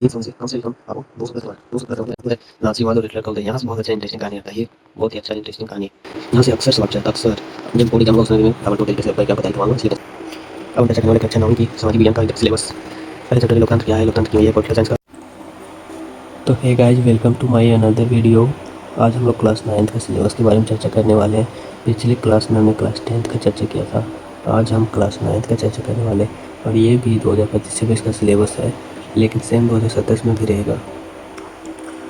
कम से कम आपको 200 प्लस नासिक वालों लिटरेचर का होता है। यहाँ से बहुत अच्छा इंटरेस्टिंग कहानी आता है। ये बहुत ही अच्छा इंटरेस्टिंग कहानी है। यहाँ से अक्सर सवाल पूछा जाता है, अक्सर जब पूरी जमगा उसमें डबल टोटल कैसे क्या पता है कि इसलिए अब चर्चा करने वाले कक्षा 9 की सामाजिक विज्ञान का सिलेबस। पहले चैप्टर लोकतंत्र क्या है, लोकतंत्र क्यों है, पॉलिटिकल साइंस का। तो hey guys, welcome to my another video. आज हम लोग क्लास 9th का सिलेबस के बारे में चर्चा करने वाले हैं। पिछली क्लास में हमने क्लास 10th का चर्चा किया था। आज हम क्लास 9th का चर्चा करने वाले हैं और ये भी 2025 का सिलेबस है, लेकिन सेम 2027 में भी रहेगा।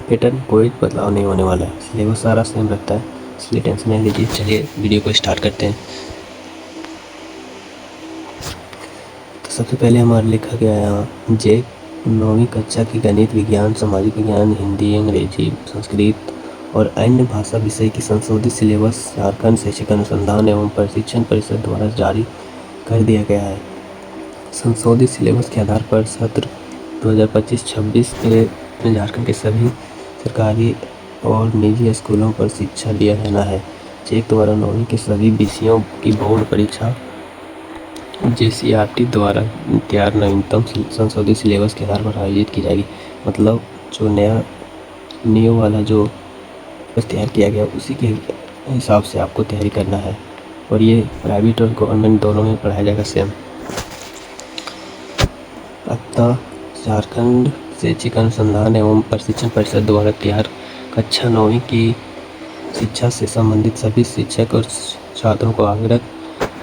पैटर्न कोई बदलाव नहीं होने वाला है, सिलेबस सारा सेम रहता है, इसलिए टेंशन नहीं लीजिए। चलिए वीडियो को स्टार्ट करते हैं। तो सबसे पहले हमारा लिखा गया है यहाँ जे 9वीं कक्षा की गणित, विज्ञान, सामाजिक विज्ञान, हिंदी, अंग्रेजी, संस्कृत और अन्य भाषा विषय की संशोधित सिलेबस झारखंड शैक्षिक अनुसंधान एवं प्रशिक्षण परिषद द्वारा जारी कर दिया गया है। संशोधित सिलेबस के आधार पर सत्र 2025-26 में झारखंड के सभी सरकारी और निजी स्कूलों पर शिक्षा दिया जाना है। चेक द्वारा 9वीं के सभी विषयों की बोर्ड परीक्षा JCERT द्वारा तैयार नवीनतम संशोधित सिलेबस के आधार पर आयोजित की जाएगी। मतलब जो नया न्यू वाला जो बस तैयार किया गया उसी के हिसाब से आपको तैयारी करना है, और ये प्राइवेट और गवर्नमेंट दोनों में पढ़ाया जाएगा सेम। अतः झारखंड शैक्षिक अनुसंधान एवं प्रशिक्षण परिषद द्वारा तैयार कक्षा 9वीं की शिक्षा से संबंधित सभी शिक्षक और छात्रों को आग्रह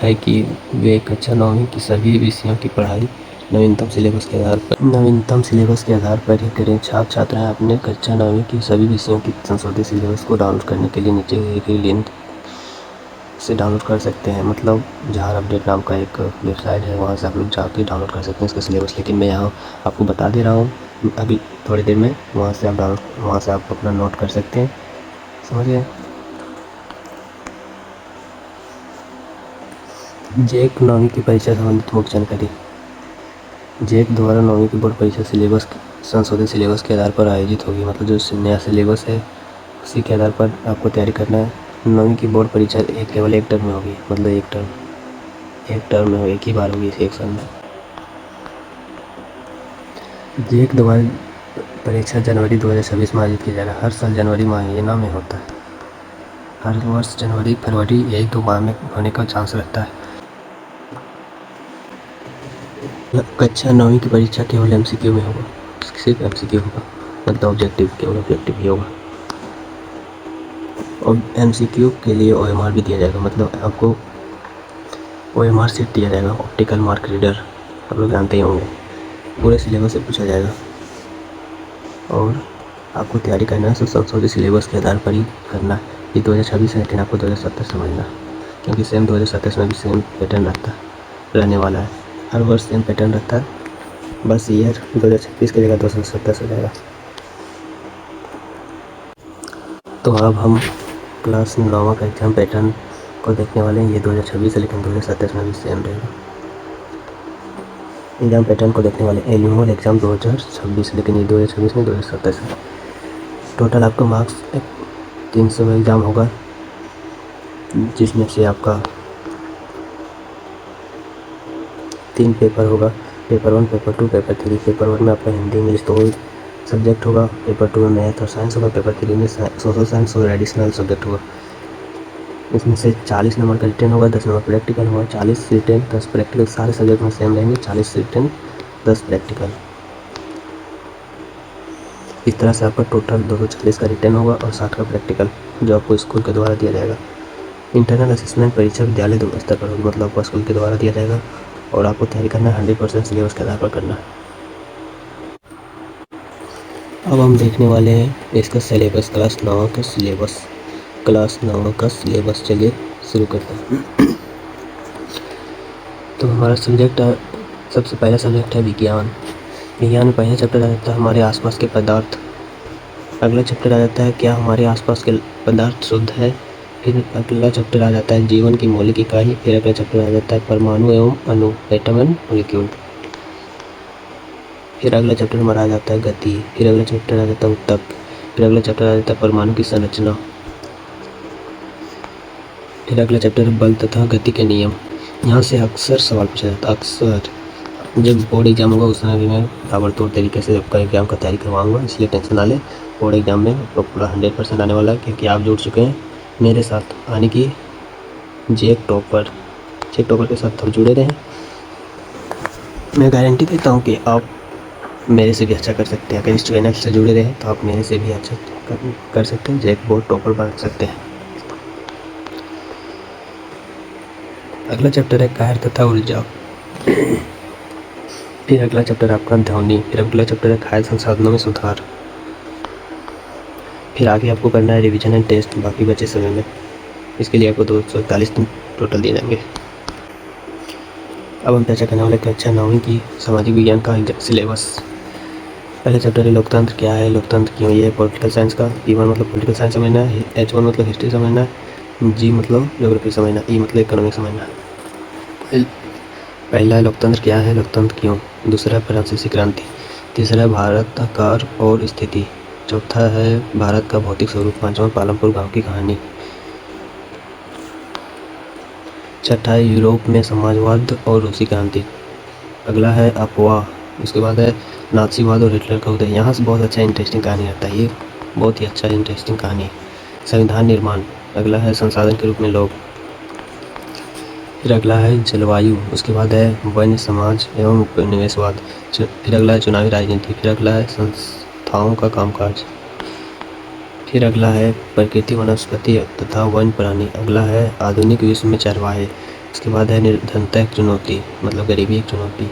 है कि वे कक्षा 9वीं की सभी विषयों की पढ़ाई नवीनतम सिलेबस के आधार पर ही करें। छात्र छात्राएं अपने कक्षा 9वीं की सभी विषयों की संशोधित सिलेबस को डाउनलोड करने के लिए नीचे एक लिंक से डाउनलोड कर सकते हैं। मतलब झार अपडेट नाम का एक वेबसाइट है, वहाँ से आप लोग जाके डाउनलोड कर सकते हैं इसका सिलेबस। लेकिन मैं यहाँ आपको बता दे रहा हूँ अभी थोड़ी देर में, वहाँ से आप अपना नोट कर सकते हैं। समझिए। जेक 9वीं की परीक्षा संबंधित मुख्य जानकारी। जेक द्वारा 9वीं की बोर्ड परीक्षा सिलेबस संशोधित सिलेबस के आधार पर आयोजित होगी। मतलब जो नया सिलेबस है उसी के आधार पर आपको तैयारी करना है। 9वीं की बोर्ड परीक्षा केवल एक टर्म में होगी। मतलब एक टर्म में एक ही बार होगी एक साल में। जेक द्वारा परीक्षा जनवरी 2026 में आयोजित किया जाएगा। हर साल जनवरी महीना में होता है। हर वर्ष जनवरी फरवरी यही 2 माह में होने का चांस रहता है। कक्षा 9वीं की परीक्षा केवल MCQ में होगा, सिर्फ MCQ होगा। मतलब ऑब्जेक्टिव केवल ऑब्जेक्टिव ही होगा। और MCQ के लिए OMR भी दिया जाएगा। मतलब आपको OMR सीट दिया जाएगा, ऑप्टिकल मार्क रीडर, आप लोग जानते ही होंगे। पूरे सिलेबस से पूछा जाएगा और आपको तैयारी करना है तो संशोधित सिलेबस के आधार पर ही करना है। ये 2026 है, लेकिन आपको 2027 समझना, क्योंकि सेम 2027 में भी सेम पैटर्न रहने वाला है। हर वर्ष सेम पैटर्न रहता है, बस ईयर 2026 की जगह 2027 हो जाएगा। तो अब हम क्लास 9 का एग्ज़ाम पैटर्न को देखने वाले हैं। ये 2026 है, लेकिन 2027 में भी सेम रहेगा। एग्ज़ाम पैटर्न को देखने वाले एनुअल एग्ज़ाम 2026, लेकिन ये 2026 में 2027 है। टोटल आपका मार्क्स 300 एग्ज़ाम होगा, जिसमें से आपका 3 पेपर होगा। Paper 1, paper 2, paper 3। पेपर 1 में आपका हिंदी इंग्लिश 2 सब्जेक्ट होगा। पेपर 2 में मैथ और साइंस होगा। पेपर 3 में सोशल साइंस और एडिशनल सब्जेक्ट होगा। इसमें से 40 नंबर का रिटन होगा, 10 नंबर प्रैक्टिकल होगा। 40 रिटन 10 प्रैक्टिकल, सारे सब्जेक्ट में सेम रहेंगे। 40 रिटन 10 प्रैक्टिकल। इस तरह से आपका टोटल 240 का रिटन होगा और 60 का प्रैक्टिकल, जो आपको स्कूल के द्वारा दिया जाएगा। इंटरनल असेसमेंट परीक्षा विद्यालय स्तर पर होगी। मतलब आपको स्कूल के द्वारा दिया जाएगा और आपको तैयारी करना है 100% सिलेबस के आधार पर करना है। अब हम देखने वाले हैं इसका सिलेबस, क्लास 9 का सिलेबस। चलिए शुरू करते हैं। तो हमारा सब्जेक्ट है, सबसे पहला सब्जेक्ट है विज्ञान। विज्ञान में पहला चैप्टर आ जाता है हमारे आसपास के पदार्थ। अगला चैप्टर आ जाता है क्या हमारे आसपास के पदार्थ शुद्ध है। फिर अगला चैप्टर आ जाता है जीवन की मौलिक इकाई। फिर अगला चैप्टर आ जाता है परमाणु एवं अणु, एटम एंड मॉलिक्यूल। फिर अगला चैप्टर हमारा आ जाता है गति। फिर अगला चैप्टर आ जाता है ऊतक। फिर अगला चैप्टर आ जाता है परमाणु की संरचना। फिर अगला चैप्टर है बल तथा गति के नियम। यहाँ से अक्सर सवाल पूछा जाता है, अक्सर जब बोर्ड एग्ज़ाम होगा उस समय भी मैं ताबड़तोड़ तरीके से आपका एग्ज़ाम का तैयारी करवाऊँगा, इसलिए टेंशन ना लें। बोर्ड एग्ज़ाम में आपको पूरा 100% आने वाला है, क्योंकि आप जुड़ चुके हैं मेरे साथ, यानी कि जे टॉपर के साथ आप जुड़े रहें। मैं गारंटी देता हूँ कि आप मेरे से भी अच्छा कर सकते हैं। अगर इस चैनल से जुड़े रहें तो आप मेरे से भी अच्छा कर सकते हैं, जेक बोर्ड टॉपर बन सकते हैं। अगला चैप्टर है कायर तथा ऊर्जा। फिर अगला चैप्टर आपका ध्वनि। फिर अगला चैप्टर है खाद्य संसाधनों में सुधार। फिर आगे आपको करना है रिवीजन एंड टेस्ट बाकी बचे समय में। इसके लिए आपको 241 दिन टोटल दिए जाएंगे। अब हम चर्चा करने वाले कक्षा 9वीं की सामाजिक विज्ञान का सिलेबस। पहले चैप्टर है लोकतंत्र क्या है, लोकतंत्र क्यों, ये है पॉलिटिकल साइंस का। P1 मतलब पॉलिटिकल साइंस समझना है, H1 मतलब हिस्ट्री समझना है, G मतलब ज्योग्राफी समझना है, E मतलब इकोनॉमिक समझना है। पहला है लोकतंत्र क्या है, लोकतंत्र क्यों। दूसरा है फ्रांसीसी क्रांति। तीसरा है भारत आकार और स्थिति। चौथा है भारत का भौतिक स्वरूप। पांचवा पालमपुर गांव की कहानी। छठा है यूरोप में समाजवाद और रूसी क्रांति। अगला है अफवाह। उसके बाद है नाथसीवाद और हिटलर का उदय। यहाँ से बहुत अच्छा इंटरेस्टिंग कहानी आता है, ये बहुत ही अच्छा इंटरेस्टिंग कहानी है। संविधान निर्माण। अगला है संसाधन के रूप में लोग। फिर अगला है जलवायु। उसके बाद है वन्य समाज एवं उपनिवेशवाद। फिर अगला है चुनावी राजनीति। फिर अगला है संस्थाओं का कामकाज। फिर अगला है प्रकृति वनस्पति तथा वन्य प्राणी। अगला है आधुनिक विश्व में चरवाहे। उसके बाद है निर्धनता एक चुनौती, मतलब गरीबी एक चुनौती।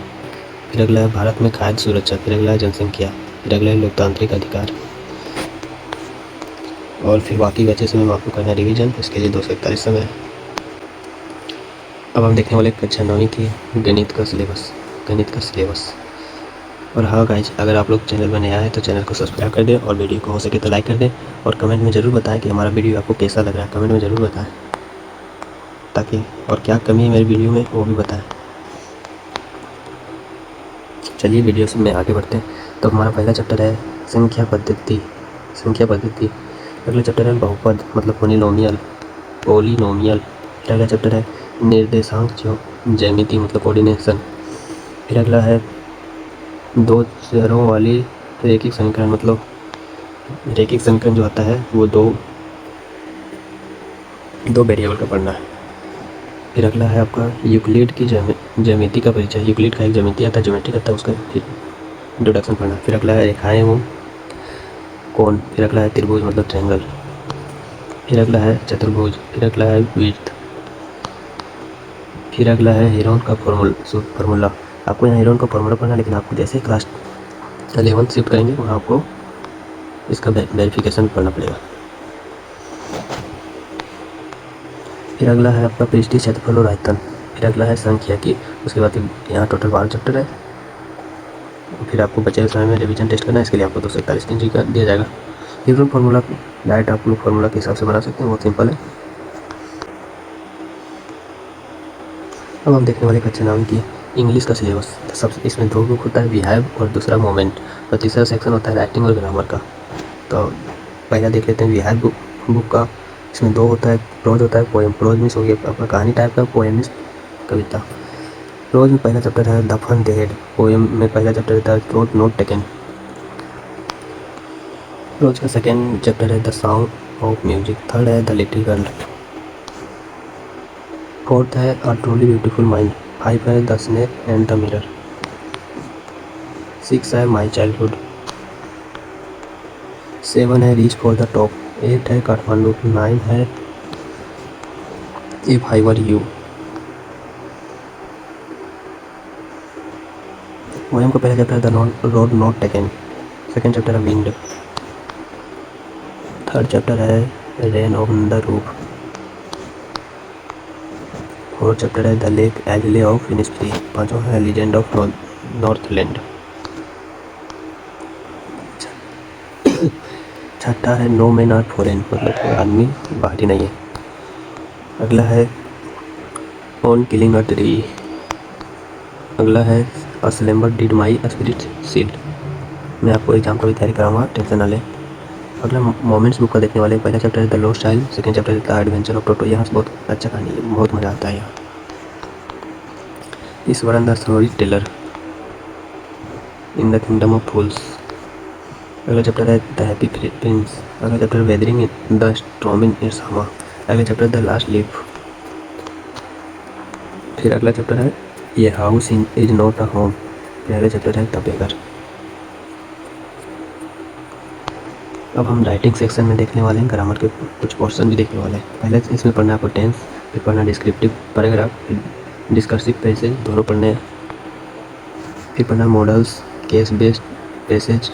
फिर अगला है भारत में खाद्य सुरक्षा। फिर अगला है जनसंख्या। फिर अगला है लोकतांत्रिक अधिकार। और फिर बाकी बचे समय में आपको करना है रिवीजन, इसके लिए 241 समय है। अब हम देखने वाले कक्षा 9वीं की गणित का सिलेबस। और हाँ गाइज, अगर आप लोग चैनल में नया है तो चैनल को सब्सक्राइब कर दें और वीडियो को हो सके तो लाइक कर दें, और कमेंट में ज़रूर बताएं कि हमारा वीडियो आपको कैसा लग रहा है। कमेंट में ज़रूर बताएं, ताकि और क्या कमी है मेरी वीडियो में वो भी बताएं। चलिए वीडियो से में आगे बढ़ते हैं। तो हमारा पहला चैप्टर है संख्या पद्धति। अगला चैप्टर है बहुपद मतलब पोलिनोमियल। फिर अगला चैप्टर है निर्देशांक ज्यामिति मतलब कोऑर्डिनेशन। फिर अगला है दो चरों वाली रैखिक समीकरण, मतलब रैखिक समीकरण जो आता है वो दो वेरिएबल का पढ़ना है। फिर अगला है आपका यूक्लिड की ज्यामिति का परिचय। यूक्लिड का एक ज्यामिति आता है, ज्योमेट्री आता है, उसका इंट्रोडक्शन पढ़ना है। फिर अगला है रेखाएं एवं कोण। फिर अगला है त्रिभुज मतलब ट्रायंगल। फिर अगला है चतुर्भुज। फिर अगला है विड्थ। फिर अगला है हेरोन का फॉर्मूला। आपको यहाँ हेरोन का फॉर्मूला पढ़ना है, लेकिन आपको जैसे क्लास 11 शिफ्ट करेंगे वहाँ आपको इसका वेरिफिकेशन पढ़ना पड़ेगा। फिर अगला है आपका पृष्ठीय क्षेत्रफल और आयतन। फिर अगला है सांख्यिकी। उसके बाद यहाँ टोटल 12 चैप्टर है। फिर आपको बचे हुए समय में रिवीजन टेस्ट करना है, इसके लिए आपको 241 दिन का दिया जाएगा। हेरोन फार्मूला डायरेक्ट आप लोग फार्मूला के हिसाब से बना सकते हैं, बहुत सिंपल है। अब हम देखने वाले कक्षा 9वीं की इंग्लिश का सिलेबस। सबसे इसमें दो बुक होता है, बिहेव और दूसरा मोमेंट, और तीसरा सेक्शन होता है राइटिंग और ग्रामर का। तो पहला देख लेते हैं बिहेव बुक का। इसमें दो होता है, प्रोज होता है, पोएम। प्रोज मीन्स हो गया आपका कहानी टाइप का, पोएम मीन्स कविता। प्रोज में पहला चैप्टर है the fun they had. Poem में पहला चैप्टर रहता है रोड नॉट टेकन। प्रोज का सेकेंड चैप्टर है the sound of music. Third है द लिटिल गर्ल। फोर्थ है अ ट्रूली ब्यूटीफुल माइंड। 5 है the snake and the mirror. 6 है माई चाइल्डहुड। 7 है रीच फॉर द टॉप। 8 है काठमांडू। 9 है if I were you. Poem का पहला चैप्टर है the road not taken. Second chapter है विंड। थर्ड चैप्टर है rain on the roof. Fourth chapter है द लेक एजले ऑफ इनिस्फ्री। पांचवा है लीजेंड ऑफ नॉर्थलैंड। छठा है नो मैन आर फॉरेन, मतलब कोई आदमी बाहरी नहीं है। अगला है ऑन किलिंग अ ट्री। अगला है अ स्लेम्बर डिड माई स्पिरिट सील। मैं आपको एग्जाम का भी तैयारी कराऊंगा, टेंशन ना लें। अगला मोमेंट्स बुक का देखने वाले। पहला चैप्टर है the lost child. Second chapter है द एडवेंचर ऑफ टोटो। यहाँ से बहुत अच्छा कहानी है, बहुत मज़ा आता है यहाँ। Eswaran the story teller. In the kingdom of fools. अगला चैप्टर है द हैप्पी प्रिंस। अगला chapter weathering in the storm in Ersama. अगला चैप्टर द लास्ट लीफ। फिर अगला चैप्टर है ये house in is not a home. फिर अगला चैप्टर है द बेगर। अब हम राइटिंग सेक्शन में देखने वाले हैं, ग्रामर के कुछ पोर्शन भी देखने वाले हैं। पहले इसमें पढ़ना है आपको टेंस, फिर पढ़ना डिस्क्रिप्टिव पैराग्राफ, फिर डिस्कर्सिव पैसेज दोनों पढ़ने हैं, फिर पढ़ना models, case based passage,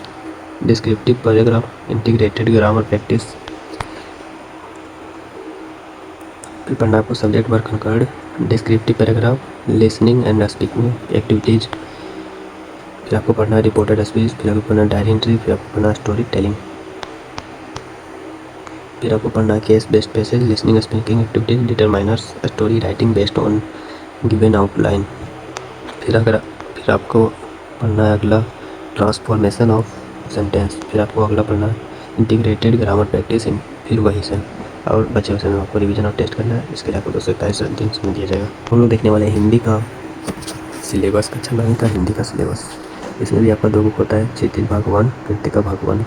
descriptive paragraph, integrated grammar practice, फिर पढ़ना आपको subject work conquered, descriptive paragraph, listening and speaking activities, फिर आपको पढ़ना है रिपोर्टेड स्पीच, फिर आपको पढ़ना डायरी एंट्री, फिर आपको पढ़ना स्टोरी टेलिंग, फिर आपको पढ़ना है case based passage, listening speaking activities, determiners, story writing based on given outline. फिर आपको पढ़ना है अगला ट्रांसफॉर्मेशन ऑफ सेंटेंस। फिर आपको अगला पढ़ना है इंटीग्रेटेड ग्रामर प्रैक्टिस इन, फिर वही से और बचे हुए में आपको रिवीजन और टेस्ट करना है। इसके लिए आपको 241 दिन समय दिया जाएगा। हम लोग देखने वाले हैं हिंदी का सिलेबस, कक्षा 9 का हिंदी का सिलेबस। इसमें भी आपका 2 बुक होता है, क्षितिज भाग 1, कृतिका भाग 1।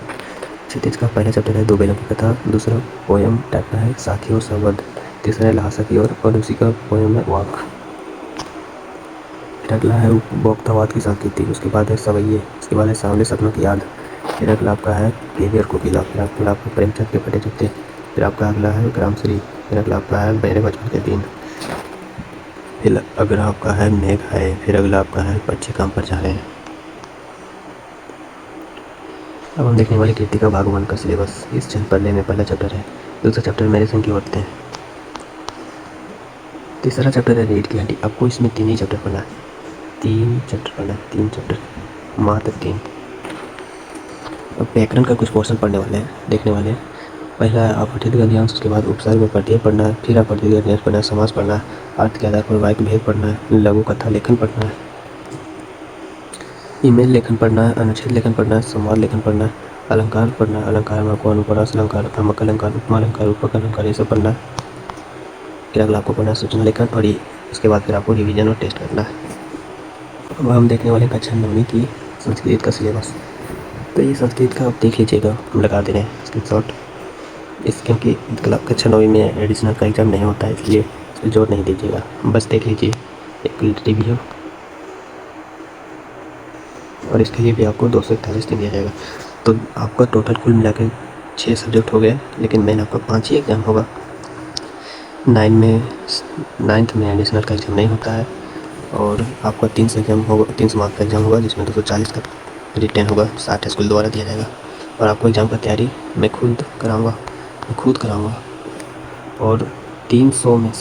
क्षितिज का पहला चैप्टर है दो बेलों की कथा, दूसरा पोयम टाइप का है साखी और संवद, तीसरा है लहासा की और उसी का पोयम है वाक। फिर अगला है उपभोक्तावाद की संस्कृति, उसके बाद है सवैये, उसके बाद है सांवले सपनों की याद, फिर अगला आपका है केवियर कोकिला, फिर अगला आपका प्रेमचंद के फटे जूते, फिर आपका अगला है ग्रामश्री, फिर अगला आपका है मेरे बचपन के दिन, फिर अगला आपका है मेघ है, फिर अगला आपका है बच्चे काम पर जा रहे हैं। अब हम देखने वाले कृतिका भाग 1 का सिलेबस। इस पढ़ने में पहला चैप्टर है, दूसरा चैप्टर मेरे संग की औरतें, तीसरा चैप्टर है रीढ़ की हड्डी। आपको इसमें 3 ही चैप्टर पढ़ना है, 3 चैप्टर पढ़ना है, 3 चैप्टर मात्र 3। अब व्याकरण का कुछ पोर्शन पढ़ने वाले हैं, देखने वाले हैं। पहला है अपठित गद्यांश, उसके बाद उपसर्ग और प्रत्यय पढ़ना है, फिर अपठित गद्यांश पढ़ना है, समास पढ़ना है, अर्थ के आधार पर वाक्य भेद पढ़ना है, लघु कथा लेखन पढ़ना है, ईमेल लेखन पढ़ना है, अनुच्छेद लेखन पढ़ना है, संवाद लेखन पढ़ना है, अलंकार पढ़ना है। अलंकार में आपको अनुप्रास अलंकार, भ्रामक अलंकार, उपमा अलंकार, रूपक अलंकार, ये सब पढ़ना है। फिर अगला आपको पढ़ना है सूचना लेखन और ये उसके बाद फिर आपको रिवीजन और टेस्ट करना है। अब हम देखने वाले कक्षा 9वीं की संस्कृत का सिलेबस। तो ये संस्कृत का आप देख लीजिएगा, हम लगा दे रहे हैं स्क्रीनशॉट। क्योंकि कक्षा 9वीं में एडिशनल का एग्ज़ाम नहीं होता है, इसलिए इस पर जोर नहीं दीजिएगा, बस देख लीजिए एक रिव्यू। और इसके लिए भी आपको 241 दिन दिया जाएगा। तो आपका टोटल कुल मिला के 6 सब्जेक्ट हो गए, लेकिन मेन आपका 5 ही एग्ज़ाम होगा। 9th में एडिशनल का एग्ज़ाम नहीं होता है और आपका 300 एग्ज़ाम होगा, 300 मार्क का एग्ज़ाम होगा, जिसमें 240 का रिटेन होगा, 60 स्कूल द्वारा दिया जाएगा। और आपको एग्ज़ाम का तैयारी मैं खुद कराऊँगा और 300 में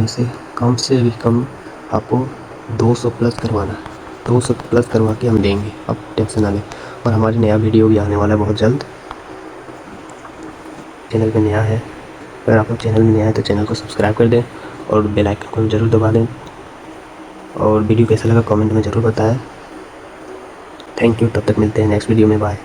से कम से भी कम आपको 200 प्लस करवाना है, 200 प्लस करवा के हम देंगे, अब टेंशन ना लें। और हमारी नया वीडियो भी आने वाला है बहुत जल्द। चैनल पे नया है, अगर आप लोग चैनल में नया है तो चैनल को सब्सक्राइब कर दें और बेल आइकन को ज़रूर दबा दें। और वीडियो कैसा लगा कमेंट में ज़रूर बताएं। थैंक यू, तब तक मिलते हैं नेक्स्ट वीडियो में, बाय।